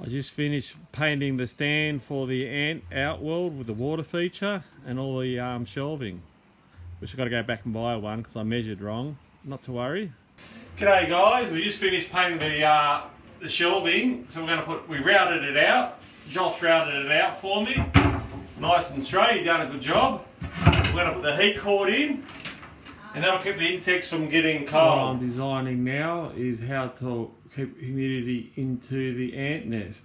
I just finished painting the stand for the ant outworld with the water feature and all the shelving, which I've got to go back and buy one because I measured wrong. Not to worry. G'day guys, we just finished painting the shelving, so we routed it out. Josh routed it out for me, nice and straight. He done a good job. We're going to put the heat cord in, and that'll keep the insects from getting cold. What I'm designing now is how to keep humidity into the ant nest.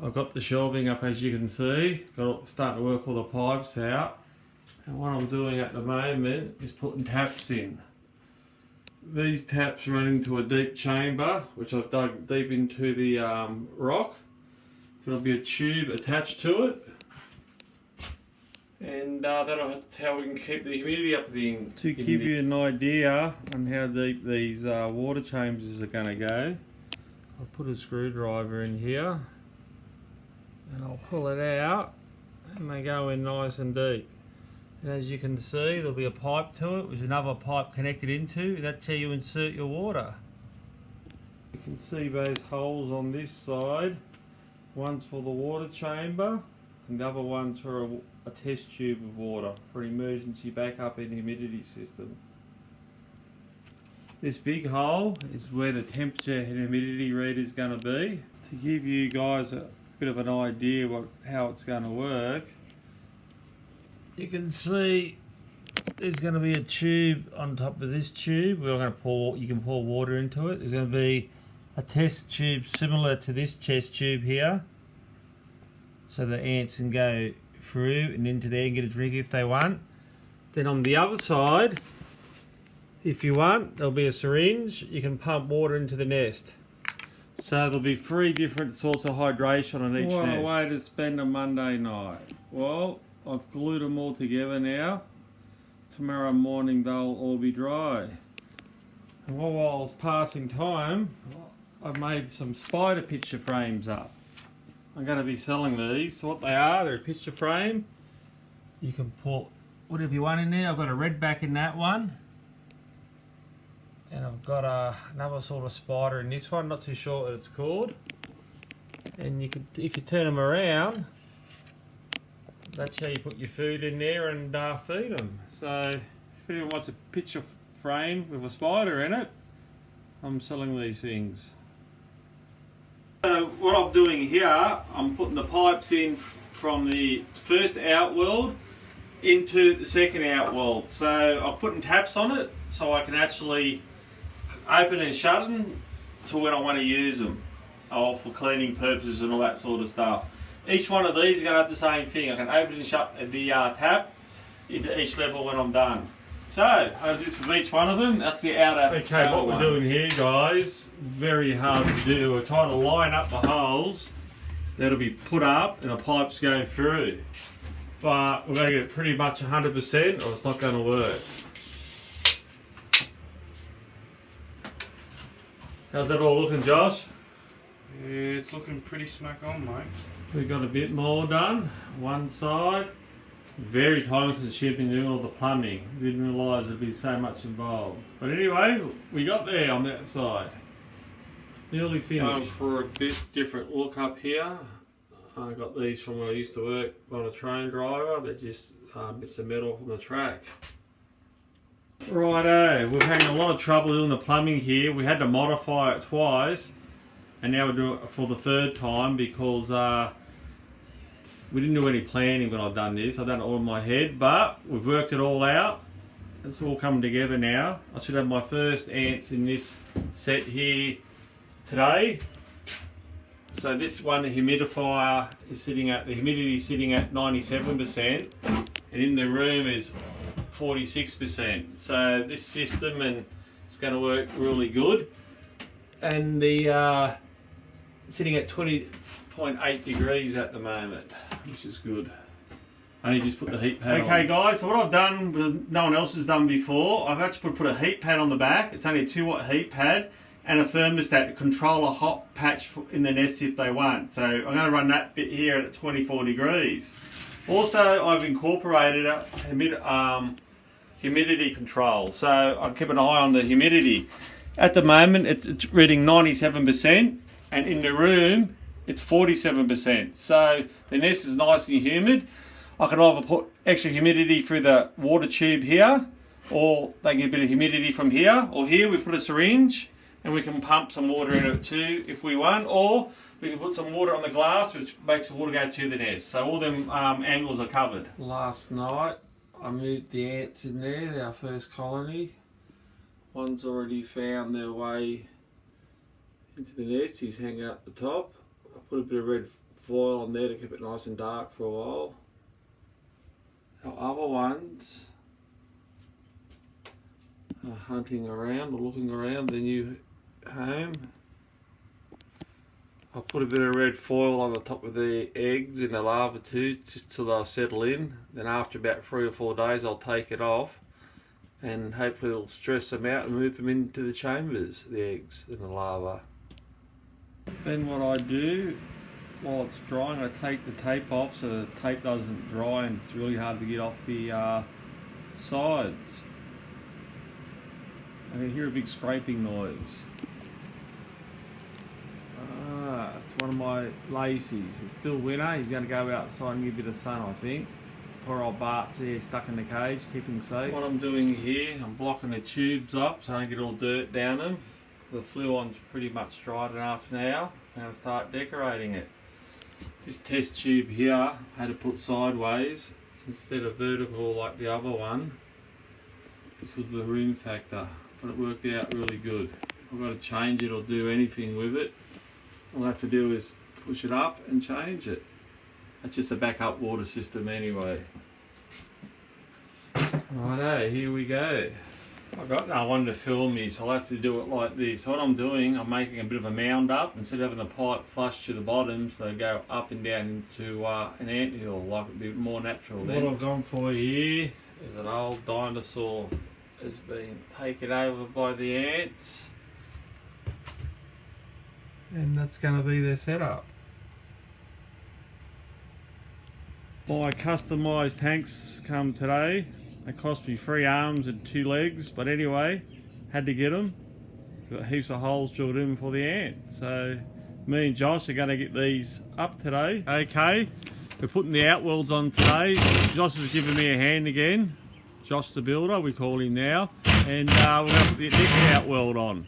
I've got the shelving up, as you can see, starting to work all the pipes out, and what I'm doing at the moment is putting taps in. These taps run into a deep chamber which I've dug deep into the rock. There'll be a tube attached to it, and that's how we can keep the humidity up there. To give you an idea on how deep these water chambers are going to go, I'll put a screwdriver in here and I'll pull it out, and they go in nice and deep. And as you can see, there'll be a pipe to it, with another pipe connected into. That's how you insert your water. You can see those holes on this side. One's for the water chamber, and the other one's for a test tube of water for emergency backup and humidity system. This big hole is where the temperature and humidity reader is going to be. To give you guys a bit of an idea how it's going to work, you can see there's going to be a tube on top of this tube. You can pour water into it. There's going to be a test tube similar to this test tube here, so the ants can go through and into there and get a drink if they want. Then on the other side, if you want, there'll be a syringe. You can pump water into the nest. So there'll be 3 different sorts of hydration on each nest. What a way to spend a Monday night. Well, I've glued them all together now. Tomorrow morning they'll all be dry. And while I was passing time, I've made some spider picture frames up. I'm going to be selling these. So what they are, they're a picture frame. You can put whatever you want in there. I've got a red back in that one. And I've got another sort of spider in this one, not too sure what it's called. And you could, if you turn them around, that's how you put your food in there and feed them. So if anyone wants a picture frame with a spider in it, I'm selling these things. So what I'm doing here, I'm putting the pipes in from the first outworld into the second outworld. So I'm putting taps on it so I can actually open and shut them to when I want to use them, or for cleaning purposes and all that sort of stuff. Each one of these is going to have the same thing. I can open and shut the tap into each level when I'm done. So, I'll do this with each one of them. That's the outer. Okay, what we're doing here, guys, very hard to do. We're trying to line up the holes that'll be put up and the pipes go through. But we're going to get it pretty much 100% or it's not going to work. How's that all looking, Josh? Yeah, it's looking pretty smack on, mate. We've got a bit more done. One side. Very time consuming doing all the plumbing. Didn't realise there'd be so much involved. But anyway, we got there on that side. Nearly finished. Going for a bit different look up here. I got these from when I used to work on a train driver. They're just bits of metal from the track. Righto, we've had a lot of trouble doing the plumbing here. We had to modify it twice, and now we're doing it for the 3rd time because we didn't do any planning when I've done this. I've done it all in my head, but we've worked it all out. It's all coming together now. I should have my first ants in this set here today. So this one, the humidifier is sitting at, the humidity is sitting at 97%, and in the room is 46%. So this system and it's going to work really good. And the sitting at 20.8 degrees at the moment, which is good. I only just put the heat pad on. Okay guys, so what I've done, no one else has done before, I've actually put a heat pad on the back. It's only a 2-watt heat pad and a thermostat to control a hot patch in the nest if they want. So I'm going to run that bit here at 24 degrees. Also, I've incorporated a humidity control, so I keep an eye on the humidity. At the moment, it's reading 97%, and in the room, it's 47%. So the nest is nice and humid. I can either put extra humidity through the water tube here, or they get a bit of humidity from here, or here we put a syringe and we can pump some water in it too if we want, or we can put some water on the glass which makes the water go to the nest. So all them angles are covered. Last night I moved the ants in there, our first colony. One's already found their way into the nest, he's hanging up the top. I put a bit of red foil on there to keep it nice and dark for a while. Our other ones are hunting around or looking around their new home. I put a bit of red foil on the top of the eggs and the larvae too, just till they'll settle in. Then after about 3 or 4 days I'll take it off and hopefully it'll stress them out and move them into the chambers, the eggs and the larvae. Then what I do while it's drying, I take the tape off so the tape doesn't dry and it's really hard to get off the sides. I can hear a big scraping noise. It's one of my lacies. It's still winter. He's going to go outside and get a bit of sun, I think. Poor old Bart's there stuck in the cage, keeping safe. What I'm doing here, I'm blocking the tubes up so I don't get all dirt down them. The fluon's pretty much dried enough now. I'm going to start decorating it. This test tube here I had to put sideways instead of vertical like the other one because of the room factor, but it worked out really good. If I've got to change it or do anything with it, all I have to do is push it up and change it. That's just a backup water system anyway. Righto, here we go. I've got no one to film me, so I'll have to do it like this. What I'm doing, I'm making a bit of a mound up. Instead of having the pipe flush to the bottom, so they go up and down into an anthill, like it'd be more natural then. What I've gone for here is an old dinosaur. Has been taken over by the ants. And that's going to be their setup. My customised tanks come today. They cost me 3 arms and 2 legs, but anyway, had to get them. Got heaps of holes drilled in for the ants. So me and Josh are going to get these up today. Okay, we're putting the outworlds on today. Josh has given me a hand again. Josh the builder, we call him now. And we're going to put the next outworld on.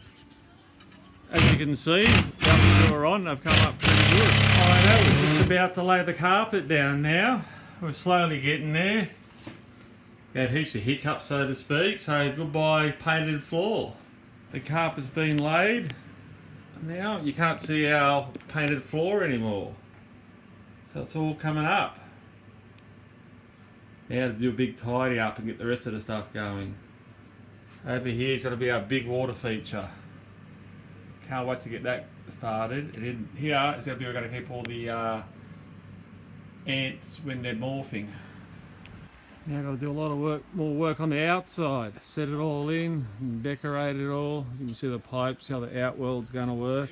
As you can see, the other two are on, they've come up pretty good. I know, we're just about to lay the carpet down now. We're slowly getting there. Had heaps of hiccups, so to speak, so goodbye painted floor. The carpet's been laid. Now you can't see our painted floor anymore. So it's all coming up. Now to do a big tidy up and get the rest of the stuff going. Over here is going to be our big water feature. Can't wait to get that started. And in here is going to be, we're going to keep all the ants when they're morphing. Now I've got to do a lot of more work on the outside. Set it all in and decorate it all. You can see the pipes, how the outworld's going to work.